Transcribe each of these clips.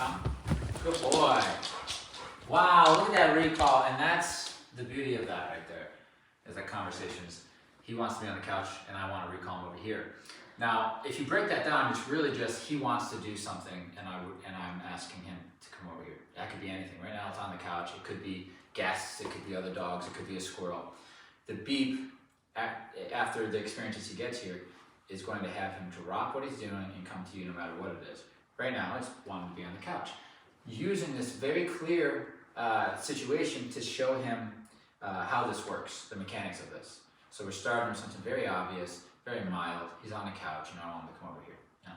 Come. Good boy. Wow, look at that recall. And that's the beauty of that right there, is that conversations. He wants to be on the couch and I want to recall him over here. Now, if you break that down, it's really just he wants to do something and I'm asking him to come over here. That could be anything. Right now it's on the couch. It could be guests. It could be other dogs. It could be a squirrel. The beep, after the experiences he gets here, is going to have him to rock what he's doing and come to you no matter what it is. Right now, it's wanting to be on the couch. Using this very clear situation to show him how this works, the mechanics of this. So we're starting with something very obvious, very mild. He's on the couch, and I want him to come over here. Now,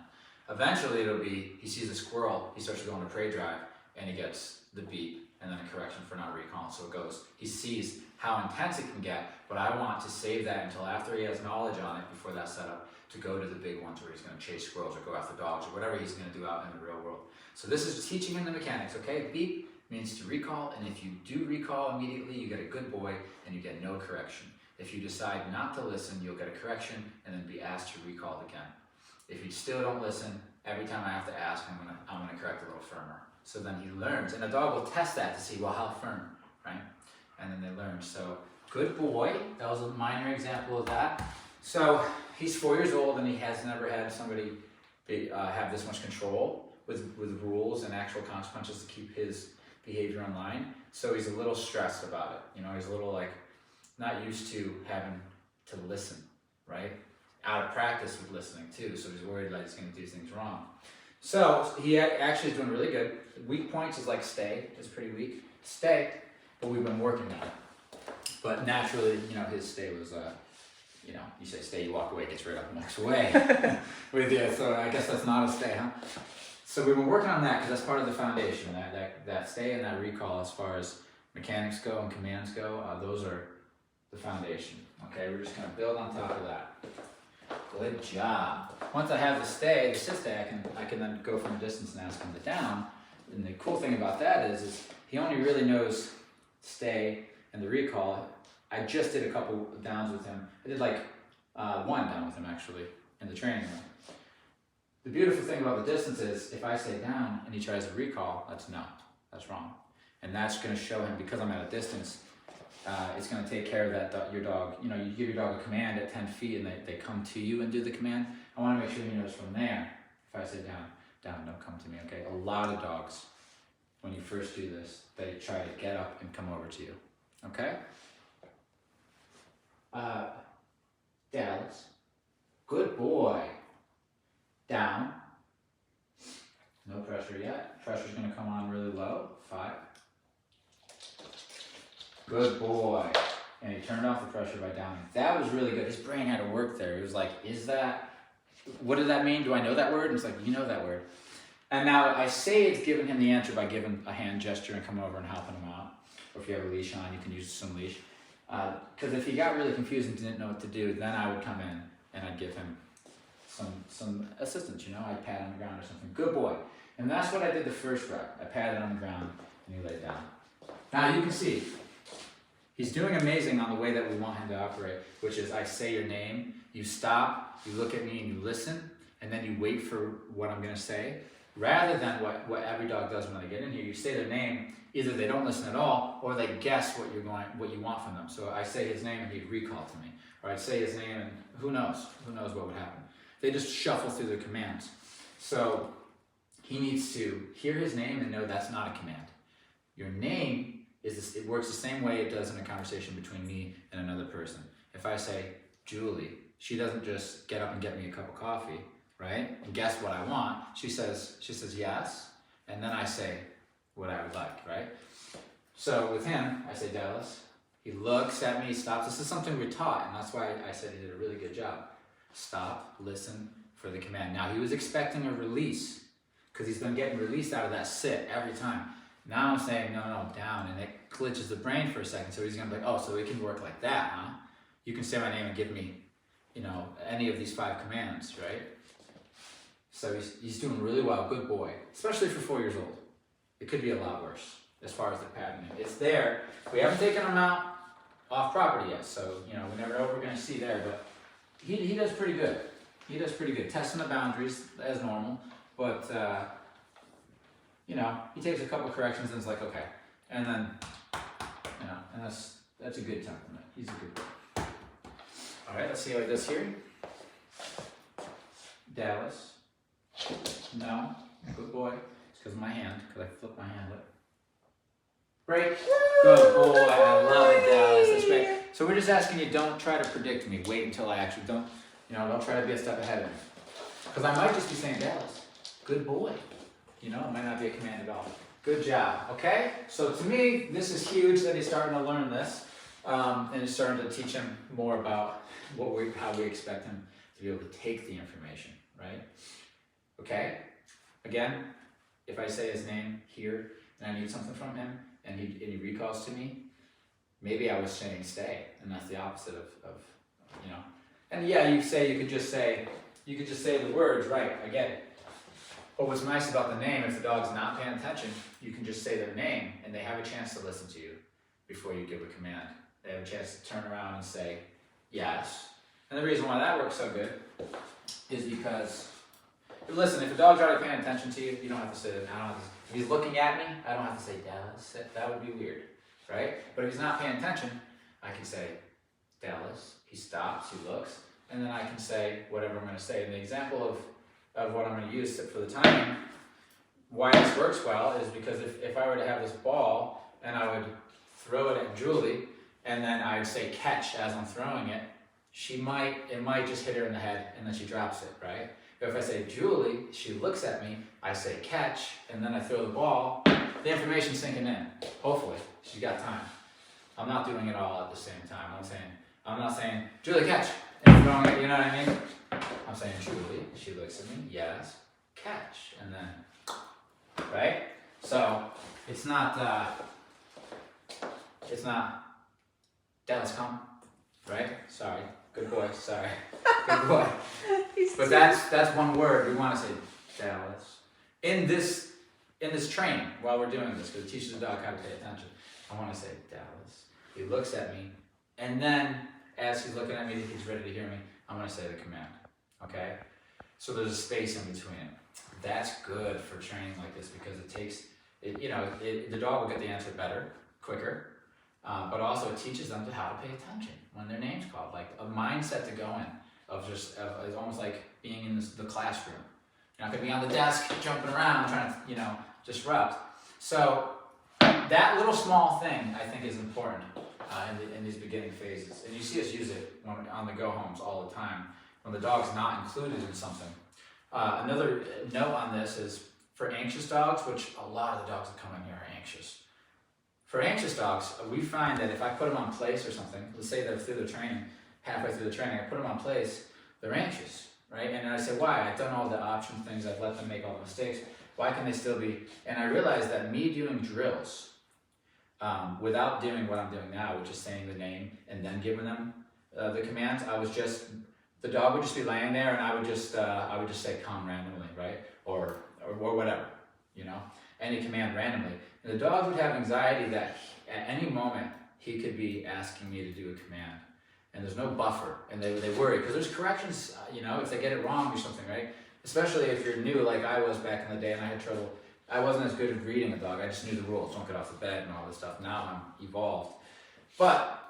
eventually, it'll be, he sees a squirrel, he starts to go on a prey drive, and he gets the beep, and then a correction for not recalling. So it goes, he sees how intense it can get, but I want to save that until after he has knowledge on it, before that's set up, to go to the big ones where he's going to chase squirrels or go after dogs or whatever he's going to do out in the real world. So this is teaching him the mechanics, okay? Beep means to recall, and if you do recall immediately, you get a good boy and you get no correction. If you decide not to listen, you'll get a correction and then be asked to recall again. If you still don't listen, every time I have to ask, I'm gonna correct a little firmer. So then he learns, and the dog will test that to see, well, how firm, right? And then they learn. So good boy, that was a minor example of that. So he's 4 years old and he has never had somebody have this much control with rules and actual consequences to keep his behavior in line. So he's a little stressed about it. You know, he's a little like not used to having to listen, right? Out of practice with listening too. So he's worried that he's going to do things wrong. So he actually is doing really good. Weak points is like stay, is pretty weak. Stay, but we've been working on it. But naturally, you know, his stay was, you know, you say stay, you walk away, gets right up and walks away with you. So I guess that's not a stay, huh? So we've been working on that because that's part of the foundation, that stay and that recall as far as mechanics go and commands go. Those are the foundation. Okay, we're just going to build on top of that. Good job. Once I have the stay, the sit stay, I can then go from a distance and ask him to down. And the cool thing about that is he only really knows stay and the recall. I just did a couple downs with him. I did like one down with him actually in the training room. The beautiful thing about the distance is if I say down and he tries to recall, that's no, that's wrong. And that's going to show him, because I'm at a distance, it's going to take care of that, your dog. You know, you give your dog a command at 10 feet and they come to you and do the command. I want to make sure he knows from there, if I say down, don't come to me, okay? A lot of dogs, when you first do this, they try to get up and come over to you, okay? Dallas, good boy. Down, no pressure yet. Pressure's going to come on really low. 5. Good boy. And he turned off the pressure by downing. That was really good. His brain had to work there. He was like, what does that mean? Do I know that word? And it's like, you know that word. And now I say it's giving him the answer by giving a hand gesture and come over and helping him out. Or if you have a leash on, you can use some leash. Because if he got really confused and didn't know what to do, then I would come in and I'd give him some assistance, you know, I'd pat on the ground or something. Good boy. And that's what I did the first rep. I patted on the ground and he laid down. Now you can see, he's doing amazing on the way that we want him to operate, which is I say your name, you stop, you look at me and you listen, and then you wait for what I'm going to say, rather than what every dog does when they get in here. You say their name, either they don't listen at all, or they guess what you want from them. So I say his name and he'd recall to me. Or I'd say his name and who knows what would happen. They just shuffle through their commands. So he needs to hear his name and know that's not a command. Your name it works the same way it does in a conversation between me and another person. If I say Julie, she doesn't just get up and get me a cup of coffee, right? And guess what I want. She says yes, and then I say what I would like, right? So with him, I say Dallas. He looks at me, he stops. This is something we're taught, and that's why I said he did a really good job. Stop, listen for the command. Now he was expecting a release because he's been getting released out of that sit every time. Now I'm saying no, down, and it glitches the brain for a second. So he's gonna be like, oh, so it can work like that, huh? You can say my name and give me, you know, any of these 5 commands, right? So he's doing really well, good boy, especially for 4 years old. It could be a lot worse as far as the patterning. It's there. We haven't taken him out off property yet, so you know we never know what we're gonna see there, but. He does pretty good. He does pretty good. Testing the boundaries as normal, but you know, he takes a couple corrections and it's like, okay. And then, you know, and that's a good temperament. He's a good boy. All right, let's see how he does here. Dallas. No. Good boy. It's because of my hand, because I flipped my hand up. Break. Good boy. I love it, Dallas. That's great. So we're just asking you, don't try to predict me. Wait until I actually don't try to be a step ahead of me. Because I might just be saying, Dallas, good boy. You know, it might not be a command at all. Good job, okay? So to me, this is huge that he's starting to learn this. And it's starting to teach him more about how we expect him to be able to take the information, right? Okay? Again, if I say his name here and I need something from him and he recalls to me, maybe I was saying stay, and that's the opposite of you know. And yeah, you could just say the words, right? I get it. But what's nice about the name, if the dog's not paying attention, you can just say their name and they have a chance to listen to you before you give a command. They have a chance to turn around and say yes. And the reason why that works so good is because, listen, if a dog's already paying attention to you, you don't have to say that. If he's looking at me, I don't have to say Dallas. That would be weird, right? But if he's not paying attention, I can say Dallas. He stops, he looks, and then I can say whatever I'm going to say. And the example of what I'm going to use for the timing, why this works well, is because if I were to have this ball and I would throw it at Julie, and then I'd say catch as I'm throwing it, it might just hit her in the head and then she drops it, right? But if I say Julie, she looks at me, I say catch, and then I throw the ball, the information's sinking in. Hopefully, she's got time. I'm not doing it all at the same time. I'm not saying, Julie, catch, and throwing it, you know what I mean? I'm saying Julie, she looks at me, yes, catch, and then, right? So, it's not Dallas, come, right? Sorry, good boy, sorry, good boy. But that's one word, we want to say Dallas. In this training, while we're doing this, because it teaches the dog how to pay attention, I want to say Dallas. He looks at me, and then as he's looking at me, he's ready to hear me, I'm going to say the command, okay? So there's a space in between it. That's good for training like this because the dog will get the answer better, quicker, but also it teaches them how to pay attention when their name's called, like a mindset to go in it's almost like being in the classroom. You're not going to be on the desk jumping around trying to, disrupt. So that little small thing I think is important in these beginning phases. And you see us use it on the go-homes all the time when the dog's not included in something. Another note on this is for anxious dogs, which a lot of the dogs that come in here are anxious. For anxious dogs, we find that if I put them on place or something, let's say they're through the training, halfway through the training, I put them on place, they're anxious, right? And I say, why? I've done all the option things, I've let them make all the mistakes. Why can they still be? And I realized that me doing drills, without doing what I'm doing now, which is saying the name and then giving them the commands, the dog would just be laying there and I would just say come randomly, right? Or whatever, any command randomly. And the dog would have anxiety that at any moment he could be asking me to do a command. And there's no buffer, and they worry, because there's corrections, if they get it wrong or something, right? Especially if you're new, like I was back in the day, and I had trouble. I wasn't as good at reading a dog. I just knew the rules, don't get off the bed and all this stuff. Now I'm evolved. But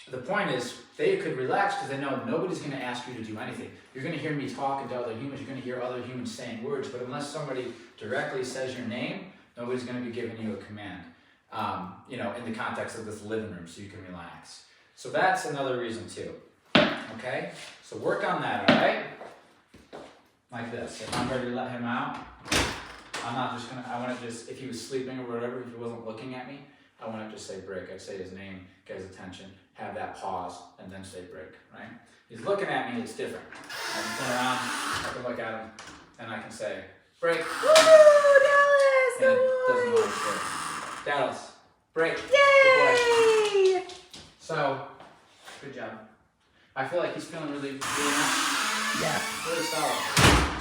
the point is, they could relax because they know nobody's going to ask you to do anything. You're going to hear me talking to other humans. You're going to hear other humans saying words, but unless somebody directly says your name, nobody's going to be giving you a command, in the context of this living room, so you can relax. So that's another reason too, okay? So work on that, all right? Like this. If I'm ready to let him out, if he was sleeping or whatever, if he wasn't looking at me, I want to just say break. I'd say his name, get his attention, have that pause, and then say break, right? He's looking at me, it's different. I can turn around, I can look at him, and I can say break. Woo, Dallas! And it doesn't always work. Dallas, break. Yay! So, good job. I feel like he's feeling really nice. Yeah. Really solid.